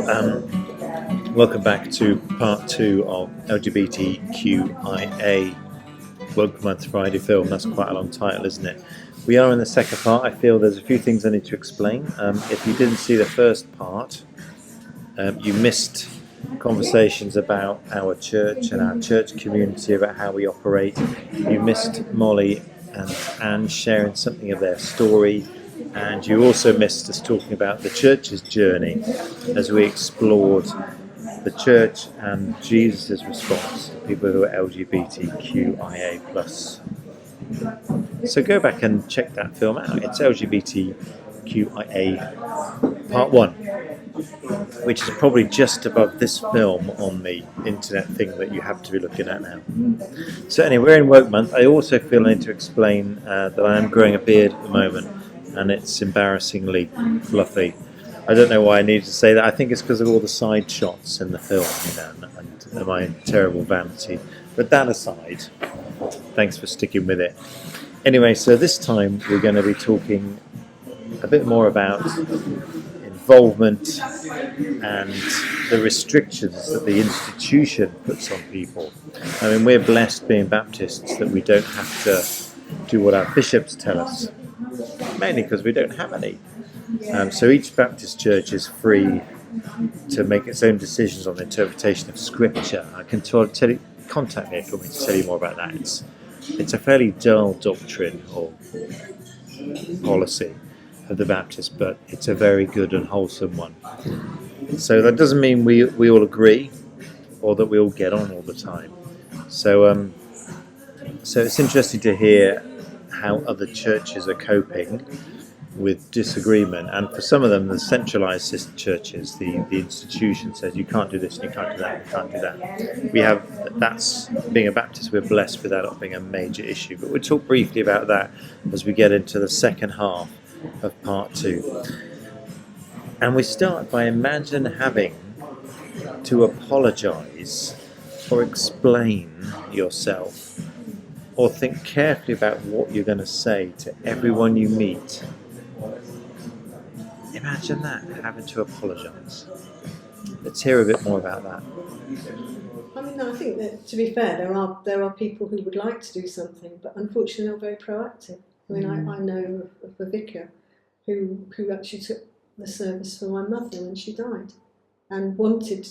Welcome back to part 2 of LGBTQIA Woke Month Friday film. That's quite a long title, isn't it? We are in the second part. I feel there's a few things I need to explain. If you didn't see the first part, you missed conversations about our church and our church community, about how we operate. You missed Molly and Anne sharing something of their story. And you also missed us talking about the church's journey as we explored the church and Jesus' response to people who are LGBTQIA+. So go back and check that film out. It's LGBTQIA Part 1, which is probably just above this film on the internet thing that you have to be looking at now. So anyway, we're in Woke Month. I also feel I need to explain that I am growing a beard at the moment, and it's embarrassingly fluffy. I don't know why I needed to say that. I think it's because of all the side shots in the film, and my terrible vanity. But that aside, thanks for sticking with it. Anyway, so this time we're going to be talking a bit more about involvement and the restrictions that the institution puts on people. I mean, we're blessed being Baptists that we don't have to do what our bishops tell us, mainly because we don't have any. So each Baptist church is free to make its own decisions on the interpretation of Scripture. I can tell you, contact me if you want me to tell you more about that. It's a fairly dull doctrine or policy of the Baptists, but it's a very good and wholesome one. So that doesn't mean we all agree or that we all get on all the time. So it's interesting to hear how other churches are coping with disagreement, and for some of them, the centralised system churches, the institution says you can't do this, you can't do that, you can't do that. That's being a Baptist, we're blessed with that not being a major issue. But we'll talk briefly about that as we get into the second half of part 2. And we start by imagine having to apologise or explain yourself, or think carefully about what you're going to say to everyone you meet. Imagine that, having to apologise. Let's hear a bit more about that. I mean, I think that, to be fair, there are people who would like to do something, but unfortunately not very proactive. I mean, I know of a vicar who actually took the service for my mother when she died, and wanted,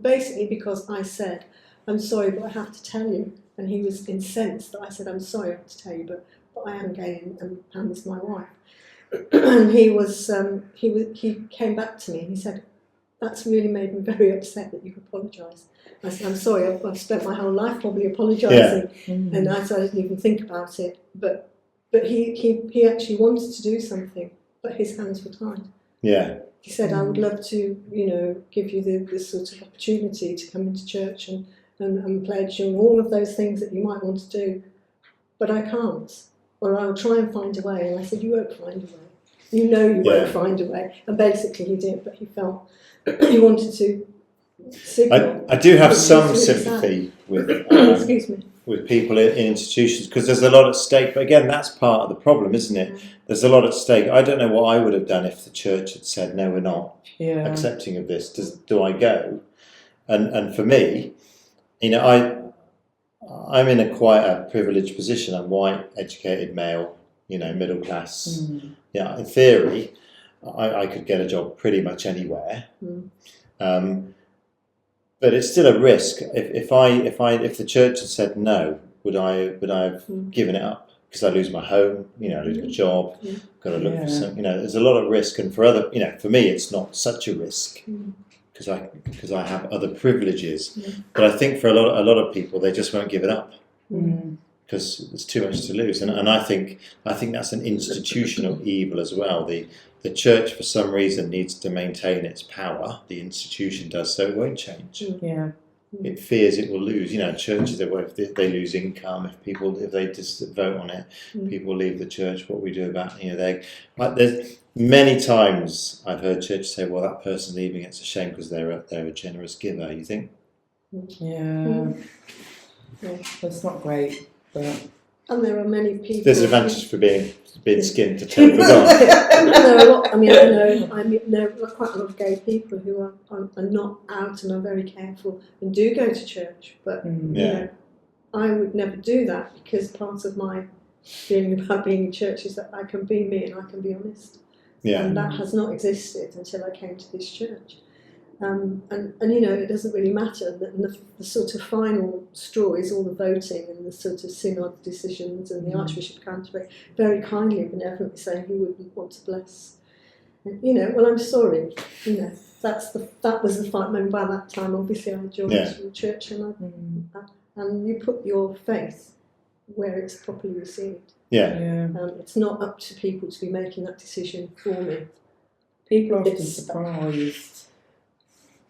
basically because I said, I'm sorry, but I have to tell you. And he was incensed that I said, I'm sorry I have to tell you, but I am gay and Pam's my wife. And he came back to me and he said, that's really made me very upset that you've apologised. I said, I'm sorry, I've spent my whole life probably apologising. Yeah. And I said, I didn't even think about it. But he actually wanted to do something, but his hands were tied. Yeah. He said, I would love to, give you this sort of opportunity to come into church and pledge and all of those things that you might want to do, but I can't, or I'll try and find a way. And I said, you won't find a way. You won't find a way. And basically he did, but he felt he wanted to signal. I do have some sympathy with excuse me, with people in institutions, because there's a lot at stake. But again, that's part of the problem, isn't it? There's a lot at stake. I don't know what I would have done if the church had said, no, we're not accepting of this. Do I go? And for me, I'm in quite a privileged position. I'm white, educated, male, middle class. Yeah, in theory, I could get a job pretty much anywhere. But it's still a risk. If the church had said no, would I have given it up? Because I lose my home, I lose my job. Got to look for something. There's a lot of risk, and for other, for me, it's not such a risk. Because I have other privileges, but I think for a lot of people they just won't give it up because there's too much to lose, and I think that's an institutional evil as well. The church for some reason needs to maintain its power. The institution does, so it won't change. It fears it will lose. Churches, if they lose income, if they just vote on it, people leave the church. What we do about there's many times I've heard churches say, "Well, that person's leaving. It's a shame because they're a generous giver." You think? Yeah, that's not great. But And there are many people. There's an advantage for being skinned to take it on. There are a lot. I know quite a lot of gay people who are not out and are very careful and do go to church. But you know, I would never do that, because part of my feeling about being in church is that I can be me and I can be honest. Yeah. And that has not existed until I came to this church. And you know, it doesn't really matter. And the sort of final straw is all the voting and the sort of synod decisions, and the Archbishop of Canterbury very kindly and benevolently saying he wouldn't want to bless. And, you know, well, I'm sorry. You know, that was the fight. By that time, obviously, I joined the church, and you put your faith where it's properly received. It's not up to people to be making that decision for me. People are often surprised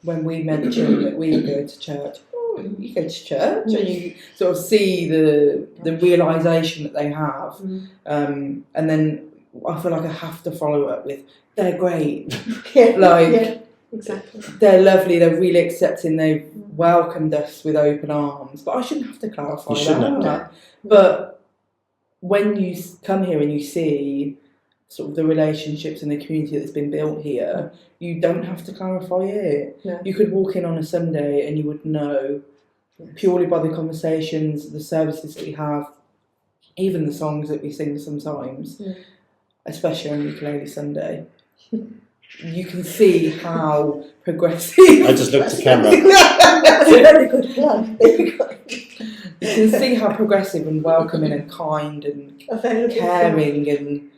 when we mention that we go to church. Oh, you go to church, and you sort of see the realisation that they have, and then I feel like I have to follow up with, they're great, exactly. They're lovely, they're really accepting, they've welcomed us with open arms. But I shouldn't have to clarify that. But when you come here and you see sort of the relationships and the community that's been built here, you don't have to clarify it. No. You could walk in on a Sunday and you would know, purely by the conversations, the services that we have, even the songs that we sing sometimes, especially on Ukulele Sunday, you can see how progressive. I just looked at camera. That's a very good plug. You can see how progressive and welcoming and kind and caring and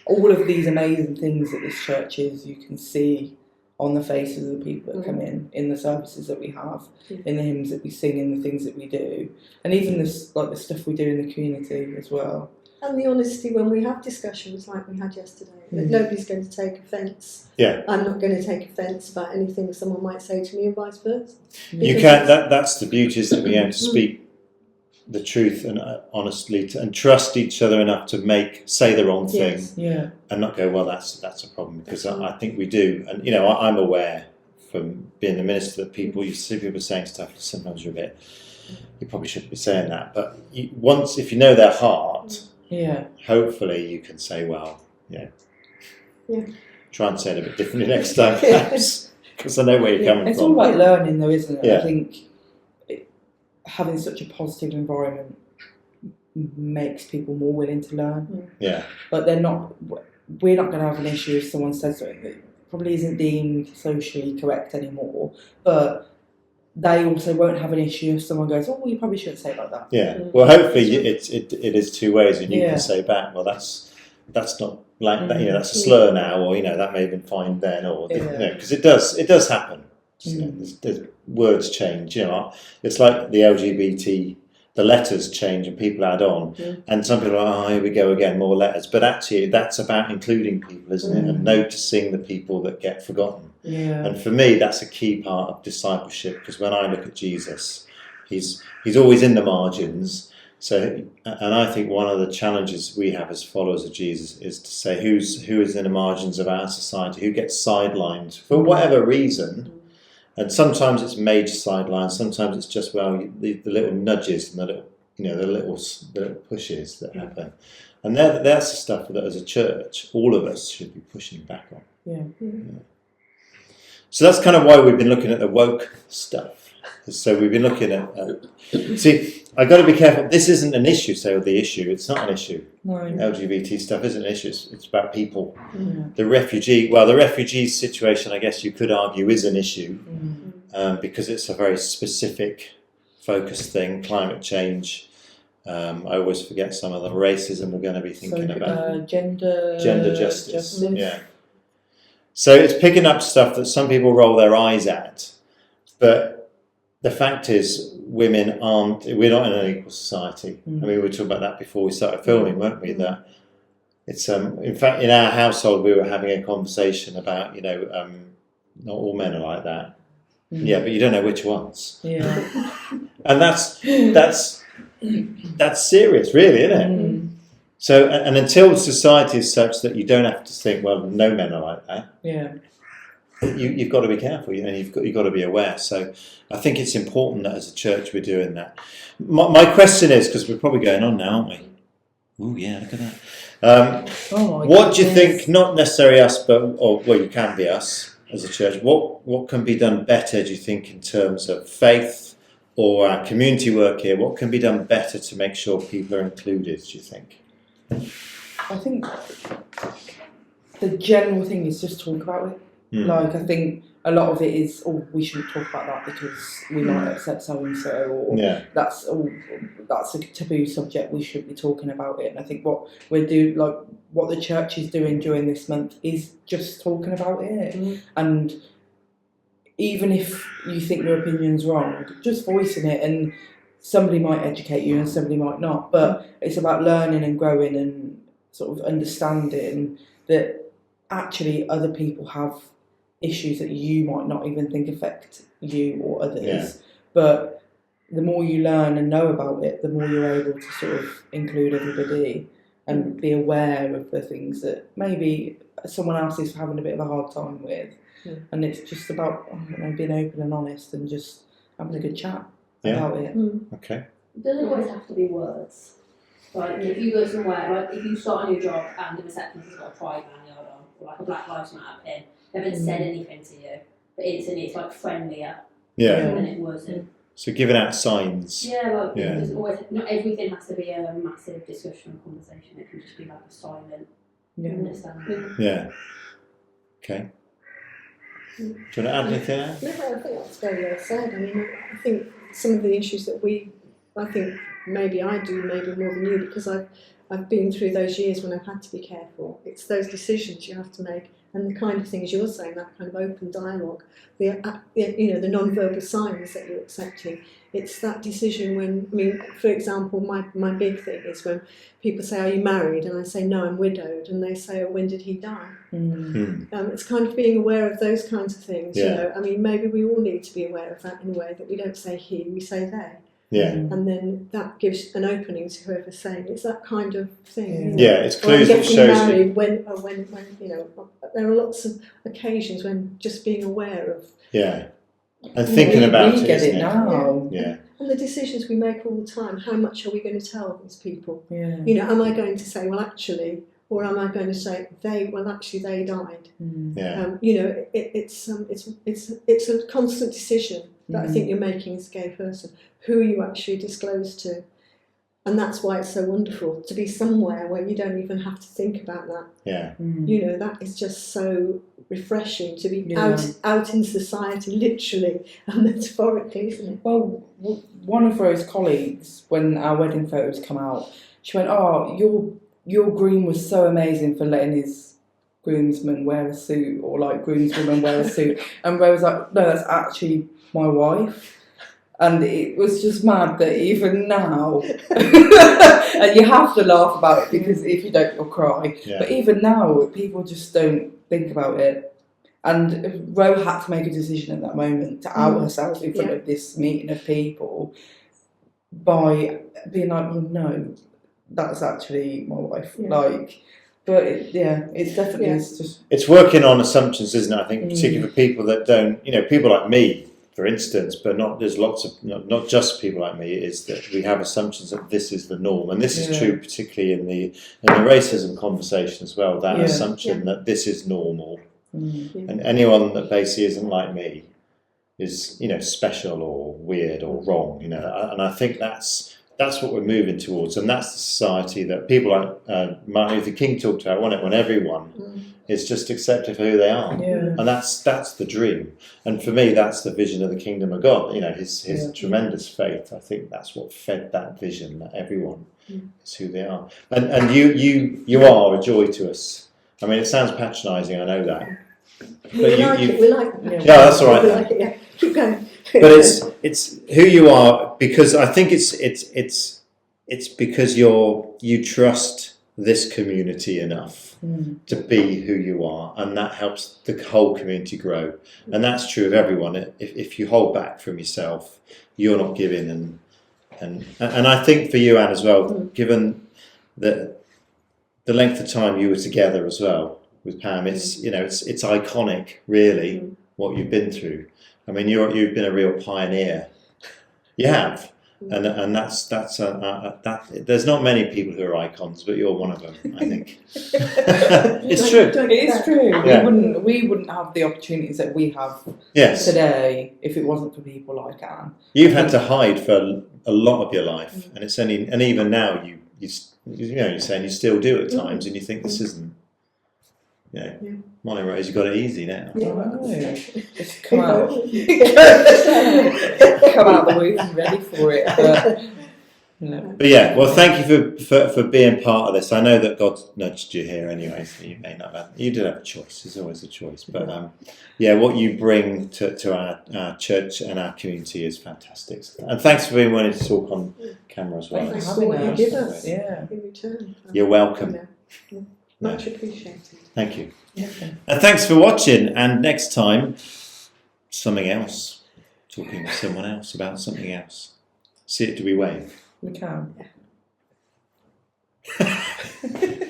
all of these amazing things that this church is, you can see on the faces of the people that come in the services that we have, in the hymns that we sing, in the things that we do, and even this, like the stuff we do in the community as well. And the honesty when we have discussions like we had yesterday, that nobody's going to take offence. Yeah. I'm not going to take offence about anything someone might say to me, and vice versa. You can't. That's the beauty, is that we have to speak the truth and honestly and trust each other enough to say the wrong thing, and not go, well, that's a problem, because I think we do. And you know, I'm aware from being the minister that you see people saying stuff. Sometimes you probably shouldn't be saying that, but if you know their heart. Hopefully you can say, well, try and say it a bit differently next time, perhaps, because I know where you're coming from. It's all about learning, though, isn't it? I think having such a positive environment makes people more willing to learn. But we're not going to have an issue if someone says something that probably isn't deemed socially correct anymore, but they also won't have an issue if someone goes, oh, well, you probably shouldn't say it like that. Well, hopefully it is two ways, and you can say back, well, that's not like that. You know, that's a slur now, or you know, that may have been fine then, or you know, because it does happen. You know, there's words change. You know, it's like the LGBT. The letters change and people add on, and some people are, oh, here we go again, more letters. But actually, that's about including people, isn't it? And noticing the people that get forgotten. And for me, that's a key part of discipleship, because when I look at Jesus, he's always in the margins. So, and I think one of the challenges we have as followers of Jesus is to say who is in the margins of our society, who gets sidelined for whatever reason. And sometimes it's major sidelines. Sometimes it's just the little nudges and the little pushes that happen. And that's the stuff that, as a church, all of us should be pushing back on. So that's kind of why we've been looking at the woke stuff. So we've been looking at. See, I've got to be careful. This isn't an issue. The issue. It's not an issue. No. LGBT stuff isn't an issue. It's about people. The refugee situation, I guess you could argue, is an issue because it's a very specific, focused thing. Climate change. I always forget some of the racism we're going to be thinking about. Gender justice. So it's picking up stuff that some people roll their eyes at, but the fact is, we're not in an equal society. I mean, we were talking about that before we started filming, weren't we? That it's in fact, in our household, we were having a conversation about, not all men are like that. But you don't know which ones. And that's serious, really, isn't it? So, and until society is such that you don't have to think, well, no men are like that. you've got to be careful, and you've got to be aware. So I think it's important that as a church we're doing that. My question is, because we're probably going on now, aren't we? Oh yeah, look at that. What do you think? Not necessarily us, well, you can be us as a church. What can be done better? Do you think, in terms of faith or our community work here? What can be done better to make sure people are included? Do you think? I think the general thing is just talk about it. Like, I think a lot of it is, we shouldn't talk about that because we might upset so and so, or that's a taboo subject. We shouldn't be talking about it. And I think what the church is doing during this month is just talking about it. And even if you think your opinion's wrong, just voicing it, and somebody might educate you and somebody might not. But it's about learning and growing and sort of understanding that actually other people have issues that you might not even think affect you or others, but the more you learn and know about it, the more you're able to sort of include everybody and be aware of the things that maybe someone else is having a bit of a hard time with. And it's just about being open and honest and just having a good chat about it. Okay. It doesn't always have to be words. Like, if you go somewhere, like if you start a new job and the receptionist has got a pride manual on, or like a Black Lives Matter pin, they haven't said anything to you, but instantly it's like friendlier than it was. So giving out signs. There's always, not everything has to be a massive discussion or conversation. It can just be like a silent understanding. Yeah. Okay. Do you want to add anything else? No, I think that's very well said. I mean, I think some of the issues that I think maybe I do maybe more than you, because I've been through those years when I've had to be careful. It's those decisions you have to make, and the kind of things you're saying, that kind of open dialogue, the non-verbal signs that you're accepting. It's that decision when, I mean, for example, my big thing is when people say, "Are you married?" and I say, "No, I'm widowed," and they say, "Oh, when did he die?" It's kind of being aware of those kinds of things. You know, I mean, maybe we all need to be aware of that in a way that we don't say he, we say they. And then that gives an opening to whoever's saying. It's that kind of thing. It's clues that shows married you. When you know, there are lots of occasions when just being aware of. And thinking about it. We get it now. And the decisions we make all the time. How much are we going to tell these people? You know, am I going to say, well, actually, or am I going to say they died? You know, it's a constant decision that I think you're making as a gay person, who you actually disclose to. And that's why it's so wonderful to be somewhere where you don't even have to think about that. You know, that is just so refreshing to be out in society, literally and metaphorically, isn't it? Well, one of Rose's colleagues, when our wedding photos come out, she went, "Oh, your groom was so amazing for letting his groomsman wear a suit, or like groomswoman wear a suit." And Rose was like, "No, that's actually my wife." And it was just mad that even now, and you have to laugh about it because if you don't, you'll cry. But even now, people just don't think about it. And Ro had to make a decision at that moment to out herself in front of this meeting of people by being like, "Well, no, that's actually my wife." But it's definitely it's working on assumptions, isn't it? I think particularly for people that don't, you know, people like me, for instance, but there's lots of, not just people like me, is that we have assumptions that this is the norm, and this is true particularly in the racism conversation as well. That assumption that this is normal, and anyone that basically isn't like me is, you know, special or weird or wrong, you know. And I think that's what we're moving towards, and that's the society that people like Martin Luther King talked about, wasn't it? When everyone is just accepted for who they are, and that's the dream. And for me, that's the vision of the kingdom of God. You know, his tremendous faith. I think that's what fed that vision, that everyone is who they are. And you are a joy to us. I mean, it sounds patronising, I know that. But we like it. Yeah, that's all right. We like it. Keep going. But it's who you are, because I think it's because you trust this community enough to be who you are, and that helps the whole community grow. And that's true of everyone. If you hold back from yourself, you're not giving. And I think for you, Anne, as well, given the length of time you were together as well, with Pam. It's it's iconic, really, what you've been through. I mean, you've been a real pioneer. You have, and that's that. There's not many people who are icons, but you're one of them. I think it's true. It is true. Yeah. We wouldn't have the opportunities that we have Yes. today if it wasn't for people like Anne. You've had to hide for a lot of your life, and it's only, and even now you're saying you still do at times, and you think this isn't. Molly Rose, you've got it easy now. Just come out the womb ready for it. But yeah, well, thank you for being part of this. I know that God nudged you here anyway, so you may not have. You did have a choice. There's always a choice. But what you bring to our church and our community is fantastic. And thanks for being willing to talk on camera as well. Thanks for what you give us in return. You're welcome. Much appreciated. Thank you. Yeah. And thanks for watching. And next time, something else. Talking to someone else about something else. See it, do we wave? We can. Yeah.